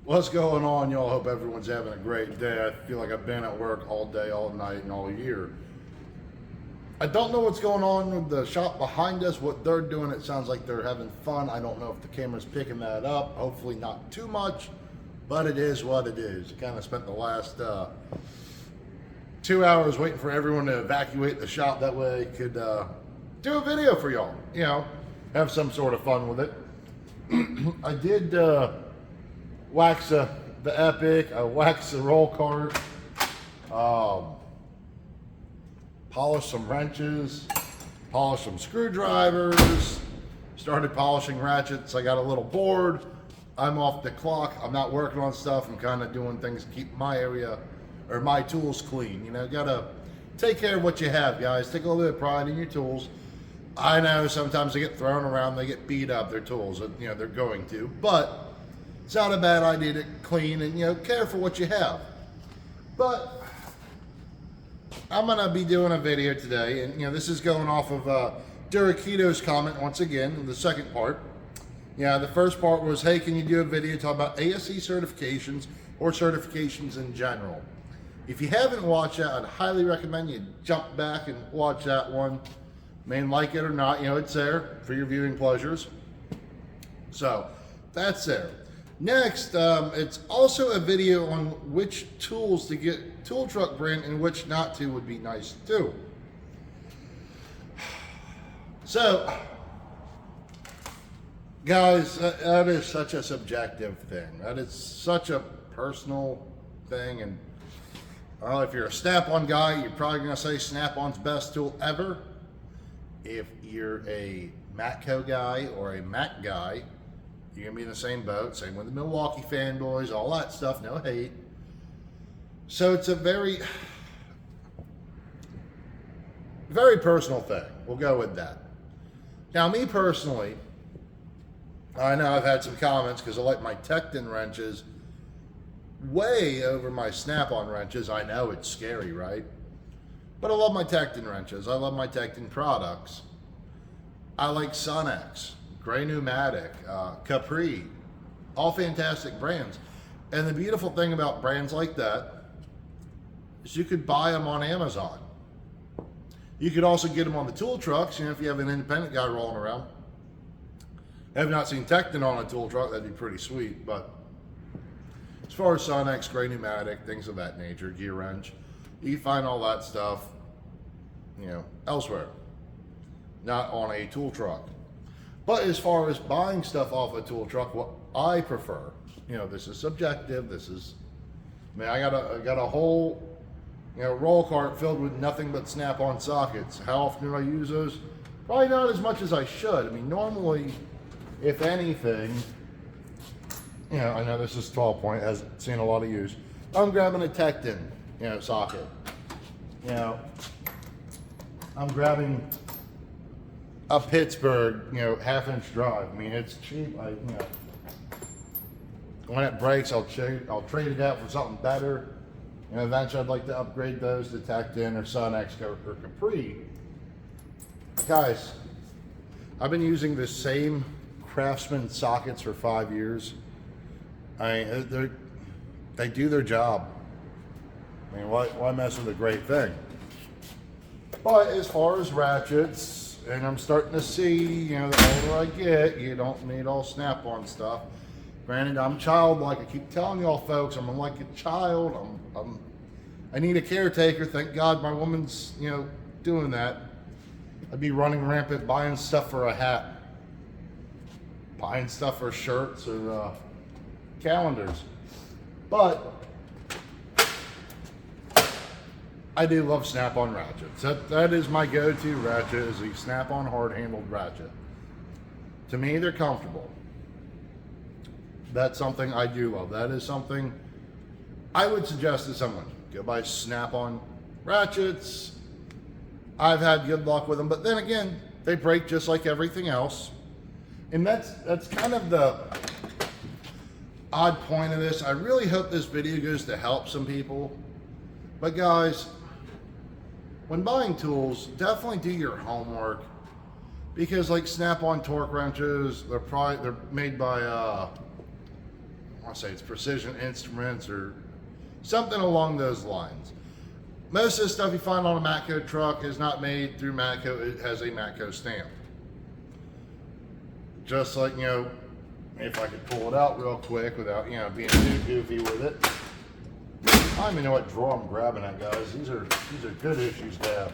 What's going on, y'all? Hope everyone's having a great day. I feel like I've been at work all day, all night, and all year. I don't know what's going on with the shop behind us, what they're doing. It sounds like they're having fun. I don't know if the camera's picking that up. Hopefully not too much, but it is what it is. I kind of spent the last 2 hours waiting for everyone to evacuate the shop. That way I could do a video for y'all, have some sort of fun with it. I did wax the Epic, I waxed the roll cart, polished some wrenches, polished some screwdrivers, started polishing ratchets. I got a little bored. I'm off the clock. I'm not working on stuff. I'm kind of doing things to keep my area or my tools clean. Gotta take care of what you have, guys. Take a little bit of pride in your tools. I know sometimes they get thrown around, they get beat up, their tools, they're going to, but it's not a bad idea to clean and, care for what you have. But I'm going to be doing a video today, and, this is going off of Durakito's comment once again, in the second part. The first part was, hey, can you do a video talk about ASE certifications or certifications in general? If you haven't watched that, I'd highly recommend you jump back and watch that one. Like it or not, it's there for your viewing pleasures. So that's there. Next, it's also a video on which tools to get tool truck brand and which not to would be nice too. So, guys, that is such a subjective thing. That is such a personal thing. And if you're a Snap-on guy, you're probably going to say Snap-on's best tool ever. If you're a Matco guy or a Mac guy, you're going to be in the same boat. Same with the Milwaukee fanboys, all that stuff, no hate. So it's a very, very personal thing. We'll go with that. Now, me personally, I know I've had some comments because I like my tekton wrenches way over my Snap-on wrenches. I know it's scary, right? But I love my tekton wrenches. I love my tekton products. I like Sunex, Gray Pneumatic, Capri, all fantastic brands. And the beautiful thing about brands like that is you could buy them on Amazon. You could also get them on the tool trucks, if you have an independent guy rolling around. I have not seen tekton on a tool truck. That'd be pretty sweet. But as far as Sunex, Gray Pneumatic, things of that nature, gearwrench, you can find all that stuff, elsewhere, not on a tool truck. But as far as buying stuff off a tool truck, what I prefer, this is subjective. I got a whole, roll cart filled with nothing but Snap-on sockets. How often do I use those? Probably not as much as I should. Normally, if anything, I know this is 12 point, hasn't seen a lot of use. I'm grabbing a tekton, socket. I'm grabbing a Pittsburgh, 1/2-inch drive. It's cheap. When it breaks, I'll trade it out for something better. Eventually I'd like to upgrade those to tekton or Sunex or Capri. Guys, I've been using the same Craftsman sockets for 5 years. They do their job. Why mess with a great thing? But as far as ratchets, and I'm starting to see, the older I get, you don't need all Snap-on stuff. Granted, I'm childlike. I keep telling y'all folks, I'm like a child. I need a caretaker. Thank God my woman's, doing that. I'd be running rampant buying stuff for a hat, buying stuff for shirts or calendars. But I do love Snap-on ratchets. That is my go-to ratchet, is a Snap-on hard-handled ratchet. To me, they're comfortable. That's something I do love. That is something I would suggest to someone. Go buy Snap-on ratchets. I've had good luck with them, but then again, they break just like everything else. And that's kind of the odd point of this. I really hope this video goes to help some people. But guys, when buying tools, definitely do your homework. Because like Snap-on torque wrenches, they're made by want to say it's Precision Instruments or something along those lines. Most of the stuff you find on a Matco truck is not made through Matco. It has a Matco stamp. Just like, you know, if I could pull it out real quick without, you know, being too goofy with it. I don't even know what drawer I'm grabbing at, guys. These are good issues to have.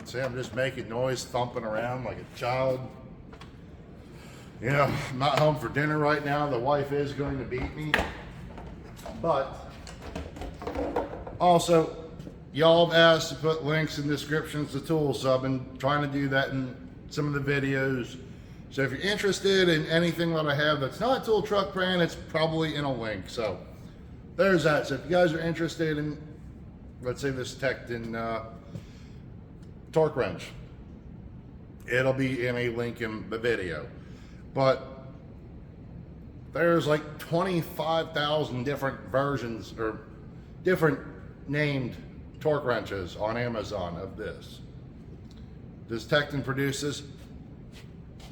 See, I'm just making noise, thumping around like a child. You know, I'm not home for dinner right now. The wife is going to beat me. But also, y'all have asked to put links in descriptions to tools, so I've been trying to do that in some of the videos. So if you're interested in anything that I have that's not tool truck brand, it's probably in a link. So there's that. So if you guys are interested in, let's say this tekton torque wrench, it'll be in a link in the video. But there's like 25,000 different versions or different named torque wrenches on Amazon of this. Does Tekton produce this?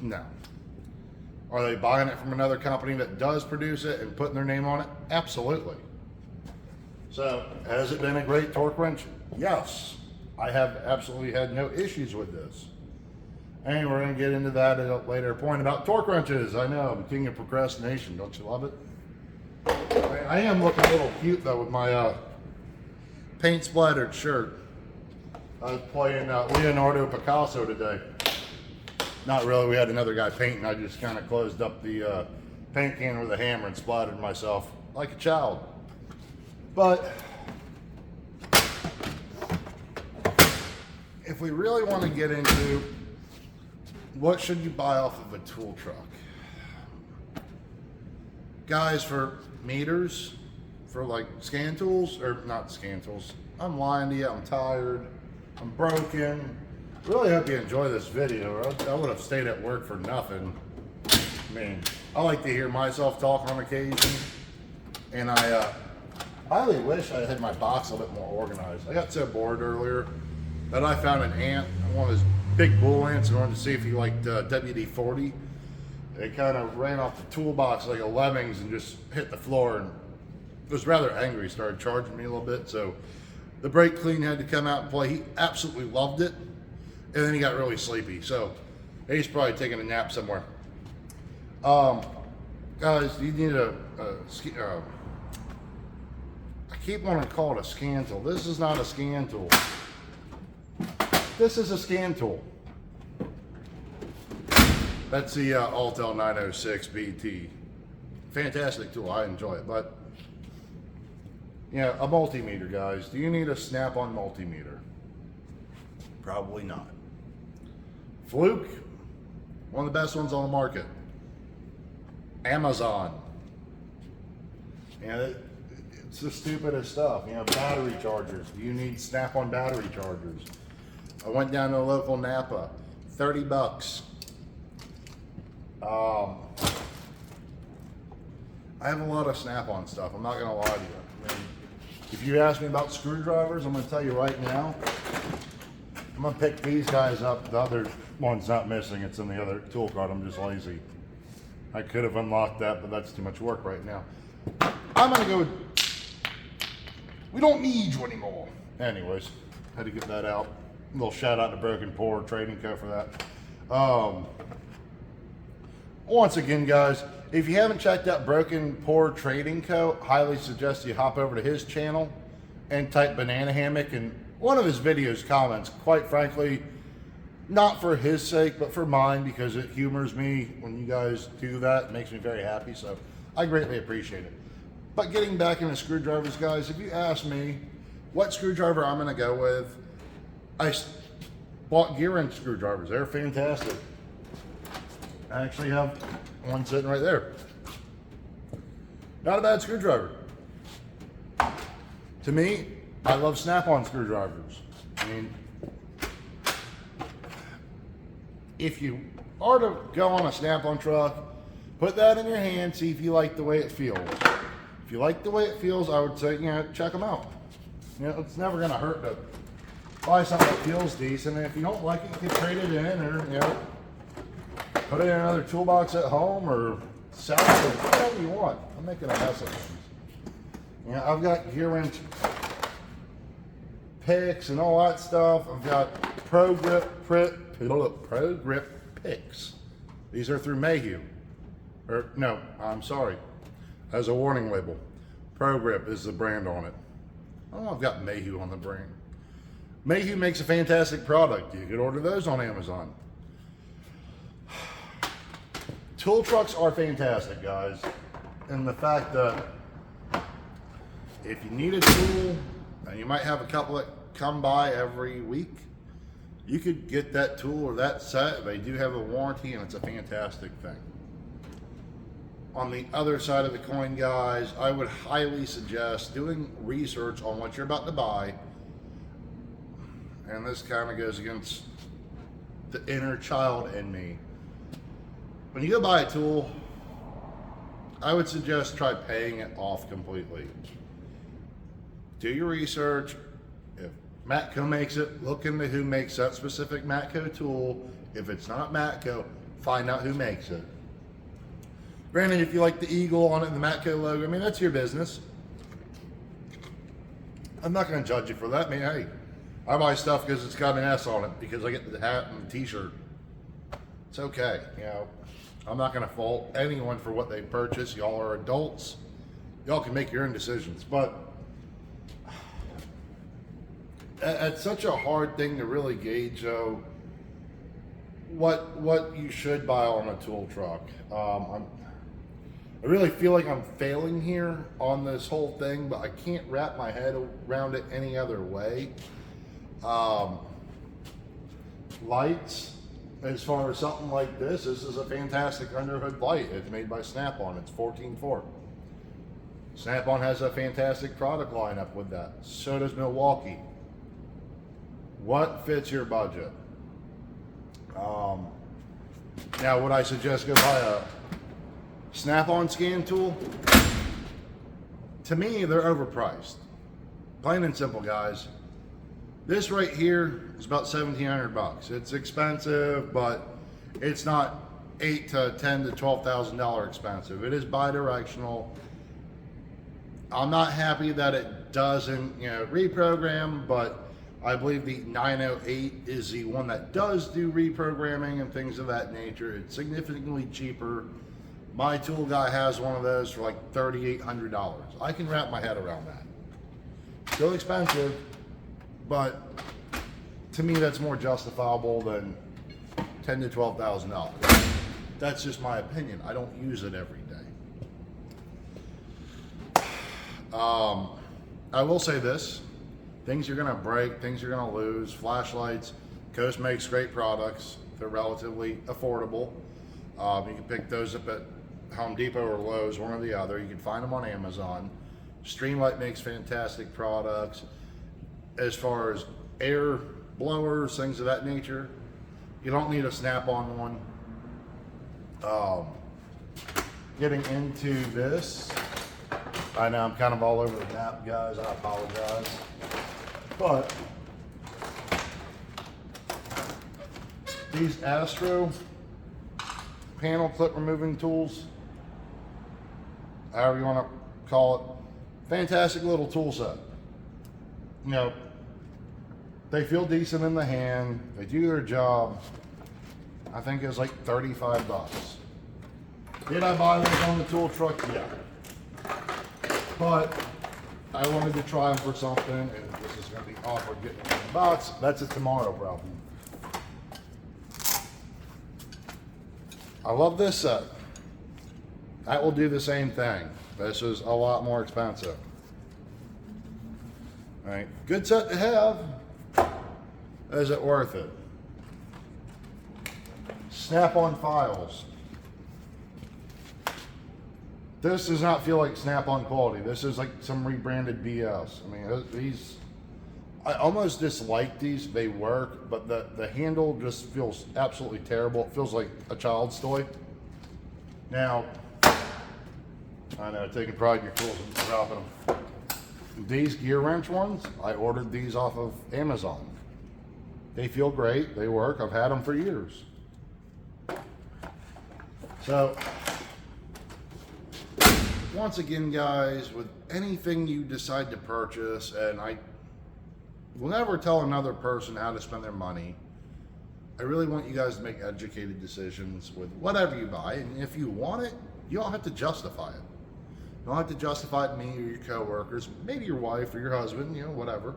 No. Are they buying it from another company that does produce it and putting their name on it? Absolutely. So, has it been a great torque wrench? Yes. I have absolutely had no issues with this. And we're going to get into that at a later point about torque wrenches. I know, I'm king of procrastination. Don't you love it? I am looking a little cute though with my paint splattered shirt. I was playing Leonardo Picasso today. Not really, we had another guy painting. I just kind of closed up the paint can with a hammer and splattered myself like a child. But if we really want to get into what should you buy off of a tool truck? Guys, for meters, for like scan tools, or not scan tools, I'm lying to you, I'm tired, I'm broken. Really hope you enjoy this video. I would have stayed at work for nothing. I mean, I like to hear myself talk on occasion, and I highly wish I had my box a little bit more organized. I got so bored earlier that I found an ant, one of those big bull ants, and wanted to see if he liked WD-40. It kind of ran off the toolbox like a lemmings and just hit the floor, and was rather angry. He started charging me a little bit, so the brake clean had to come out and play. He absolutely loved it, and then he got really sleepy, so he's probably taking a nap somewhere. Guys, you need I keep wanting to call it a scan tool. This is not a scan tool. This is a scan tool. That's the Altel 906 BT. Fantastic tool, I enjoy it. But, you know, a multimeter, guys. Do you need a snap-on multimeter? Probably not. Fluke, one of the best ones on the market. Amazon. You know, it's the stupidest stuff. You know, battery chargers. Do you need snap-on battery chargers? I went down to a local Napa, 30 bucks. I have a lot of snap-on stuff, I'm not going to lie to you. I mean, if you ask me about screwdrivers, I'm going to tell you right now, I'm going to pick these guys up. The other one's not missing, it's in the other tool cart. I'm just lazy. I could have unlocked that, but that's too much work right now. I'm going to go with, we don't need you anymore. Anyways, had to get that out. A little shout out to Broken Pour Trading Co. for that. Once again, guys, if you haven't checked out Broken Pour Trading Co., highly suggest you hop over to his channel and type Bannana Hammock. And one of his videos comments, quite frankly, not for his sake, but for mine, because it humors me when you guys do that. It makes me very happy, so I greatly appreciate it. But getting back into screwdrivers, guys, if you ask me what screwdriver I'm going to go with, I bought gearwrench screwdrivers. They're fantastic. I actually have one sitting right there. Not a bad screwdriver. To me, I love snap-on screwdrivers. I mean, if you are to go on a snap-on truck, put that in your hand, see if you like the way it feels. If you like the way it feels, I would say, you know, check them out. You know, it's never going to hurt to buy something that feels decent, and if you don't like it, you can trade it in, or, you know, put it in another toolbox at home, or salad, whatever you want. I'm making a mess of things. You know, I've got gearwrench picks and all that stuff. I've got Pro Grip picks. These are through Mayhew. Or no, I'm sorry. As a warning label. Pro Grip is the brand on it. Oh, I've got Mayhew on the brand. Mayhew makes a fantastic product. You could order those on Amazon. Tool trucks are fantastic, guys. And the fact that if you need a tool, and you might have a couple that come by every week, you could get that tool or that set. They do have a warranty, and it's a fantastic thing. On the other side of the coin, guys, I would highly suggest doing research on what you're about to buy. And this kind of goes against the inner child in me. When you go buy a tool, I would suggest try paying it off completely. Do your research. If Matco makes it, look into who makes that specific Matco tool. If it's not Matco, find out who makes it. Granted, if you like the eagle on it and the Matco logo, I mean, that's your business. I'm not going to judge you for that. I mean, hey, I buy stuff because it's got an S on it, because I get the hat and the t-shirt. It's okay, you know. I'm not going to fault anyone for what they purchase. Y'all are adults. Y'all can make your own decisions. But it's such a hard thing to really gauge, though, what you should buy on a tool truck. I really feel like I'm failing here on this whole thing, but I can't wrap my head around it any other way. Lights, as far as something like this is a fantastic underhood light. It's made by Snap-on. It's 14.4. Snap-on has a fantastic product lineup with that. So does Milwaukee. What fits your budget? Now, would I suggest go buy a Snap-on scan tool? To me, they're overpriced. Plain and simple, guys. This right here is about $1,700. It's expensive, but it's not $8,000 to $10,000 to $12,000 expensive. It is bi-directional. I'm not happy that it doesn't, reprogram, but I believe the 908 is the one that does do reprogramming and things of that nature. It's significantly cheaper. My tool guy has one of those for like $3,800. I can wrap my head around that. Still expensive, but to me that's more justifiable than $10,000 to $12,000. That's just my opinion. I don't use it every day. I will say this. Things you're gonna break, things you're gonna lose. Flashlights. Coast makes great products. They're relatively affordable. You can pick those up at Home Depot or Lowe's, one or the other. You can find them on Amazon. Streamlight makes fantastic products. As far as air blowers, things of that nature, you don't need a Snap-on one. Getting into this, I know I'm kind of all over the map, guys. I apologize. But these Astro panel clip removing tools, however you want to call it, fantastic little tool set. They feel decent in the hand. They do their job. I think it was like $35. Did I buy those on the tool truck? Yeah. But I wanted to try them for something, and this is going to be awkward getting them in the box. That's a tomorrow problem. I love this set. That will do the same thing. This is a lot more expensive. All right, good set to have. Is it worth it? Snap-on files. This does not feel like Snap-on quality. This is like some rebranded BS. I mean, these, I almost dislike these. They work, but the handle just feels absolutely terrible. It feels like a child's toy. Now, I know, taking pride in your tools and dropping them. These gearwrench ones, I ordered these off of Amazon. They feel great. They work. I've had them for years. So, once again, guys, with anything you decide to purchase, and I will never tell another person how to spend their money. I really want you guys to make educated decisions with whatever you buy, and if you want it, you don't have to justify it. You don't have to justify it to me or your coworkers, maybe your wife or your husband, whatever.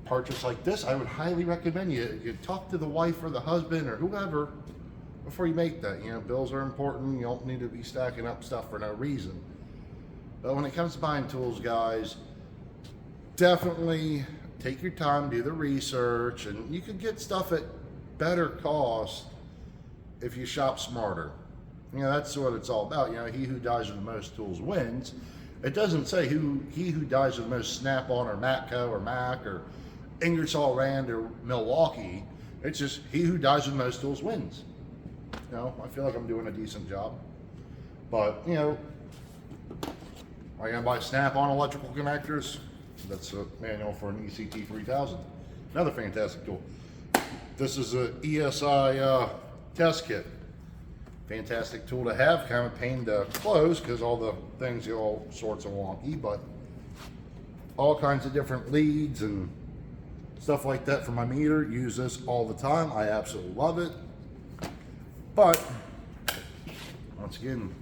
Purchase like this, I would highly recommend you talk to the wife or the husband or whoever before you make that. Bills are important. You don't need to be stacking up stuff for no reason. But when it comes to buying tools, guys, definitely take your time, do the research, and you can get stuff at better cost if you shop smarter. That's what it's all about. He who dies with the most tools wins. It doesn't say he who dies with the most Snap-on or Matco or Mac or Ingersoll Rand or Milwaukee. It's just he who dies with the most tools wins. I feel like I'm doing a decent job. But, I gotta buy Snap-on electrical connectors. That's a manual for an ECT 3000. Another fantastic tool. This is a ESI test kit. Fantastic tool to have. Kind of a pain to close because all the things are all sorts of wonky, but all kinds of different leads and stuff like that for my meter. Use this all the time. I absolutely love it. But once again,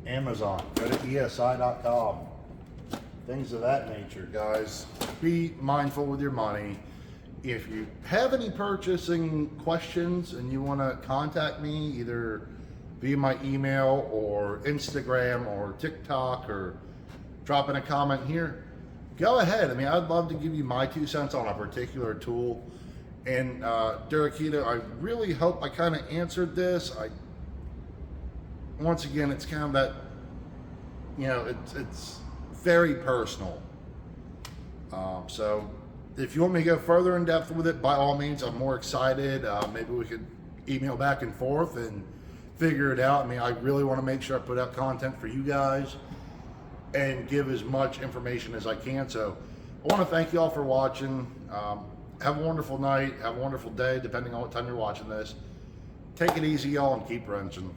Amazon. Go to ESI.com. Things of that nature, guys. Be mindful with your money. If you have any purchasing questions and you want to contact me either via my email or Instagram or TikTok or drop in a comment here, go ahead. I'd love to give you my 2 cents on a particular tool. And Durakita, I really hope I kind of answered this. Once again, it's kind of that, it's very personal. So if you want me to go further in depth with it, by all means, I'm more excited. Maybe we could email back and forth and figure it out. I really want to make sure I put out content for you guys and give as much information as I can. So I want to thank you all for watching. Have a wonderful night. Have a wonderful day, depending on what time you're watching this. Take it easy, y'all, and keep wrenching.